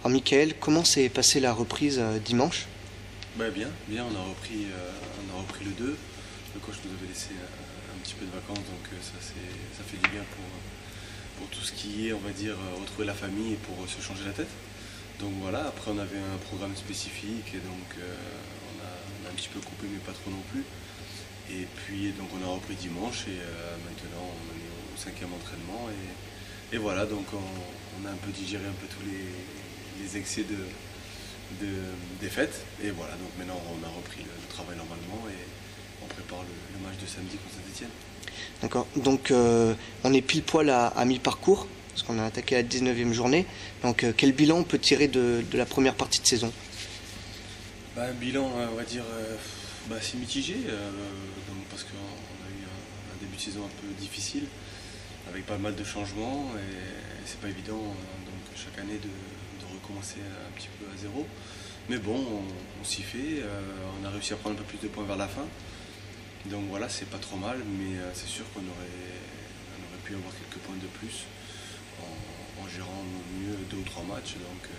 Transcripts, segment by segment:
Alors Michael, comment s'est passée la reprise dimanche? Bien, on a repris le 2. Le coach nous avait laissé un petit peu de vacances, donc ça fait du bien pour tout ce qui est, on va dire, retrouver la famille et pour se changer la tête. Donc voilà, après on avait un programme spécifique et donc on a un petit peu coupé mais pas trop non plus. Et puis donc on a repris dimanche et maintenant on est au 5e entraînement et voilà, donc on a un peu digéré un peu tous les excès des fêtes et voilà, donc maintenant on a repris le travail normalement et on prépare le match de samedi contre Saint-Etienne. D'accord, donc on est pile poil à mi-parcours, parce qu'on a attaqué la 19e journée. Donc quel bilan on peut tirer de la première partie de saison? Un bilan, on va dire, c'est mitigé, donc parce qu'on a eu un début de saison un peu difficile, avec pas mal de changements, et c'est pas évident donc chaque année de recommencer un petit peu à zéro. Mais bon, on s'y fait, on a réussi à prendre un peu plus de points vers la fin. Donc voilà, c'est pas trop mal, mais c'est sûr qu'on aurait pu avoir quelques points de plus en gérant mieux 2 ou 3 matchs. Donc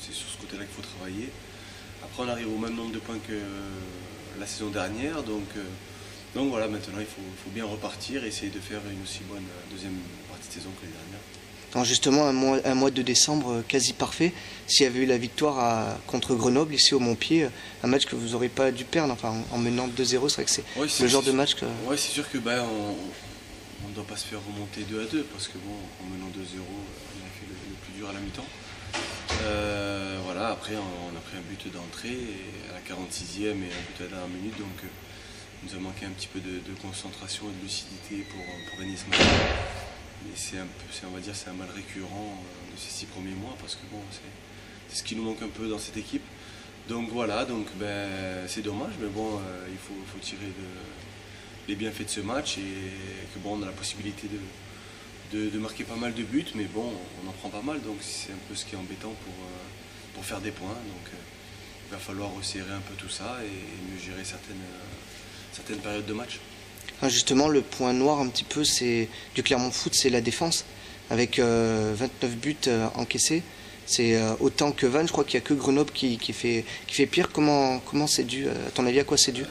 c'est sur ce côté-là qu'il faut travailler. Après, on arrive au même nombre de points que la saison dernière. Donc voilà, maintenant il faut bien repartir et essayer de faire une aussi bonne deuxième partie de saison que les dernières. Alors justement, un mois de décembre quasi parfait. S'il y avait eu la victoire contre Grenoble, ici au Montpied, un match que vous n'aurez pas dû perdre, enfin en menant 2-0, c'est vrai que c'est le genre de match que... Oui, c'est sûr que on ne doit pas se faire remonter 2-2, parce que bon, en menant 2-0, on a fait le plus dur à la mi-temps. Voilà, après on a pris un but d'entrée à la 46e et un but à la dernière minute, donc il nous a manqué un petit peu de concentration et de lucidité pour gagner ce match. Mais on va dire, c'est un mal récurrent de ces 6 premiers mois, parce que bon, c'est ce qui nous manque un peu dans cette équipe. Donc voilà, c'est dommage, mais bon, il faut tirer les bienfaits de ce match et que bon, on a la possibilité de marquer pas mal de buts, mais bon, on en prend pas mal, donc c'est un peu ce qui est embêtant pour faire des points. Donc il va falloir resserrer un peu tout ça et mieux gérer certaines périodes de match. Justement, le point noir un petit peu du Clermont Foot, c'est la défense, avec 29 buts encaissés. C'est autant que Vannes, je crois qu'il n'y a que Grenoble qui fait pire. Comment c'est dû? À ton avis, à quoi c'est dû?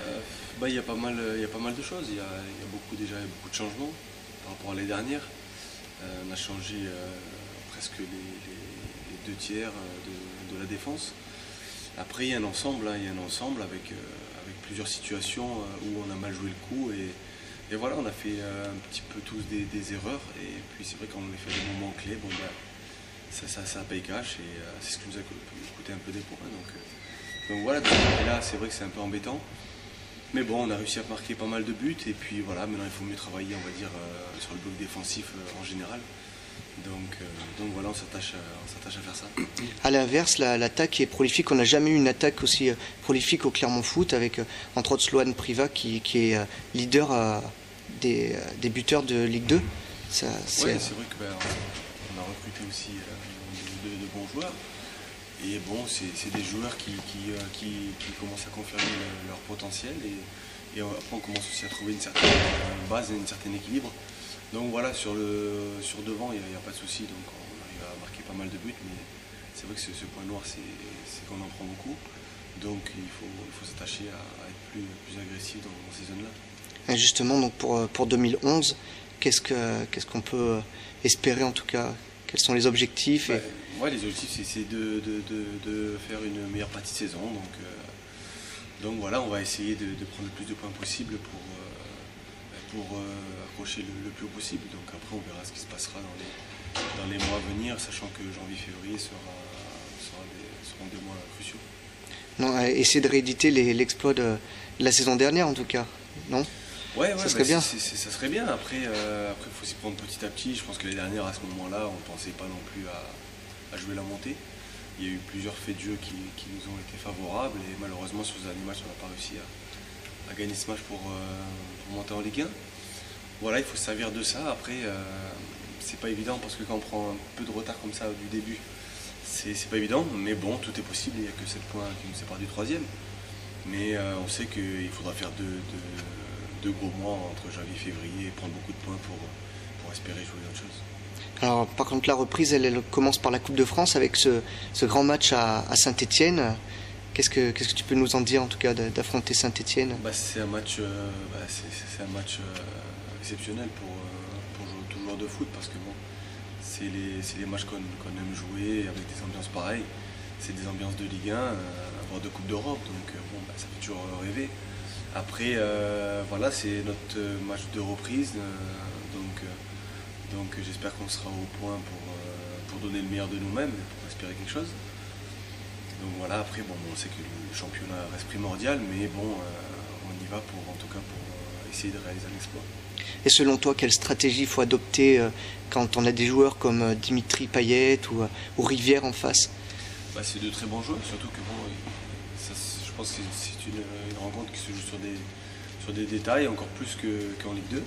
Il y a pas mal de choses. Il y a beaucoup de changements par rapport à l'année dernière. On a changé presque les 2 tiers de la défense. Après, il y a un ensemble avec plusieurs situations où on a mal joué le coup et voilà, on a fait un petit peu tous des erreurs et puis c'est vrai qu'on les fait des moments clés, ça paye cash et c'est ce qui nous a coûté un peu des points. Donc voilà, là c'est vrai que c'est un peu embêtant. Mais bon, on a réussi à marquer pas mal de buts et puis voilà, maintenant il faut mieux travailler, on va dire, sur le bloc défensif en général. Donc voilà, on s'attache à faire ça. À l'inverse, l'attaque est prolifique. On n'a jamais eu une attaque aussi prolifique au Clermont Foot, avec entre autres Sloan Priva qui est leader des buteurs de Ligue 2. C'est vrai qu'on a recruté aussi de bons joueurs. Et bon, c'est des joueurs qui commencent à confirmer leur potentiel et après on commence aussi à trouver une certaine base et un certain équilibre. Donc voilà, sur devant, il n'y a pas de souci, donc on arrive à marquer pas mal de buts, mais c'est vrai que ce point noir, c'est qu'on en prend beaucoup. Donc il faut s'attacher à être plus agressif dans ces zones-là. Et justement, donc pour 2011, qu'est-ce qu'on peut espérer en tout cas? Quels sont les objectifs? Les objectifs, c'est de faire une meilleure partie de saison. Donc voilà, on va essayer de prendre le plus de points possible pour accrocher le plus haut possible. Donc après, on verra ce qui se passera dans les mois à venir, sachant que janvier-février seront des mois cruciaux. Non, essayer de rééditer l'exploit de la saison dernière en tout cas, non? Ça serait bien. Ça serait bien. Après, il faut s'y prendre petit à petit. Je pense que les dernières, à ce moment-là, on ne pensait pas non plus à jouer la montée. Il y a eu plusieurs faits de jeu qui nous ont été favorables et malheureusement, sur ce dernier match, on n'a pas réussi à gagner ce match pour monter en Ligue 1. Voilà, il faut se servir de ça. Après, c'est pas évident parce que quand on prend un peu de retard comme ça du début, c'est pas évident. Mais bon, tout est possible. Il n'y a que 7 points qui nous séparent du 3e. Mais on sait qu'il faudra faire deux gros mois entre janvier et février et prendre beaucoup de points pour espérer jouer autre chose. Alors, par contre, la reprise, elle commence par la Coupe de France avec ce grand match à Saint-Étienne. Qu'est-ce que tu peux nous en dire, en tout cas, d'affronter Saint-Étienne? C'est un match, c'est un match exceptionnel pour tout joueur de foot parce que bon, c'est les matchs qu'on aime jouer avec des ambiances pareilles. C'est des ambiances de Ligue 1, voire de Coupe d'Europe, donc ça fait toujours rêver. Après, voilà, c'est notre match de reprise, donc j'espère qu'on sera au point pour donner le meilleur de nous-mêmes et pour espérer quelque chose. Donc voilà, après, bon, on sait que le championnat reste primordial, mais bon, on y va en tout cas pour essayer de réaliser un exploit. Et selon toi, quelle stratégie il faut adopter quand on a des joueurs comme Dimitri Payet ou Rivière en face? C'est de très bons joueurs, surtout que bon, je pense que c'est une rencontre qui se joue sur des détails, encore plus qu'en Ligue 2.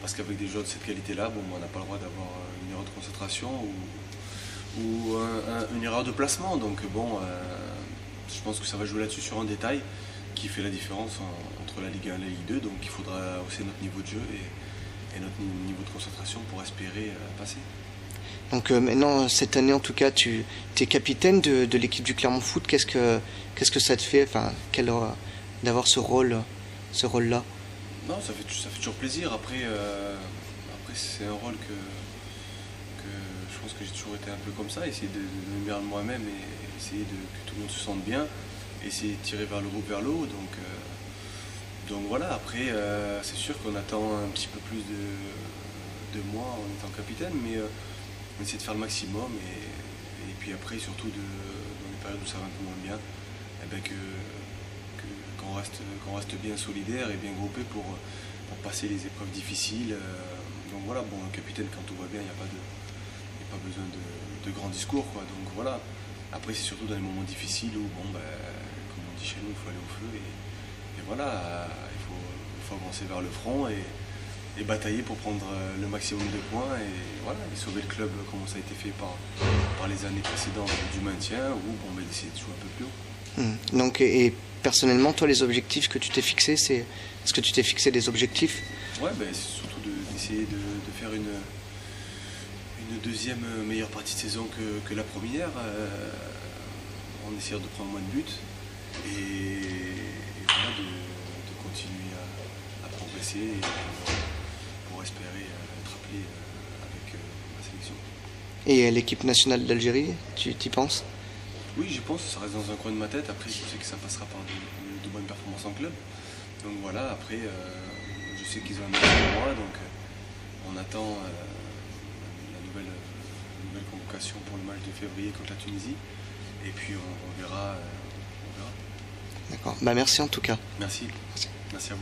Parce qu'avec des joueurs de cette qualité-là, bon, on n'a pas le droit d'avoir une erreur de concentration ou une erreur de placement. Donc bon, je pense que ça va jouer là-dessus sur un détail qui fait la différence entre la Ligue 1 et la Ligue 2. Donc il faudra hausser notre niveau de jeu et notre niveau de concentration pour espérer passer. Donc maintenant, cette année en tout cas, tu es capitaine de l'équipe du Clermont Foot. Qu'est-ce que ça te fait, d'avoir ce rôle-là? Non, ça fait toujours plaisir. Après c'est un rôle que je pense que j'ai toujours été un peu comme ça, essayer de me faire de moi-même et essayer que tout le monde se sente bien, essayer de tirer vers le groupe, vers le haut. Donc voilà, après c'est sûr qu'on attend un petit peu plus de moi en étant capitaine, mais on essaie de faire le maximum et puis après surtout dans les périodes où ça va un peu moins bien, qu'on reste bien solidaire et bien groupé pour passer les épreuves difficiles. Donc voilà, bon, un capitaine, quand tout va bien, il n'y a pas besoin de grands discours, quoi. Donc voilà, après c'est surtout dans les moments difficiles où, bon, comme on dit chez nous, il faut aller au feu et voilà, il faut avancer vers le front et batailler pour prendre le maximum de points et voilà, et sauver le club comme ça a été fait par les années précédentes du maintien ou d'essayer de jouer un peu plus haut. Donc, et personnellement, toi, les objectifs que tu t'es fixés, est-ce que tu t'es fixé des objectifs? Ouais, c'est surtout d'essayer de faire une deuxième meilleure partie de saison que la première, en essayant de prendre moins de buts et voilà, de continuer à progresser et pour espérer être appelé avec la sélection. Et l'équipe nationale d'Algérie, tu t'y penses? Oui, j'y pense, ça reste dans un coin de ma tête. Après, je sais que ça passera par de bonnes performances en club. Donc voilà, après, je sais qu'ils ont un match pour moi, donc on attend la nouvelle convocation pour le match de février contre la Tunisie. Et puis on verra. D'accord, merci en tout cas. Merci à vous.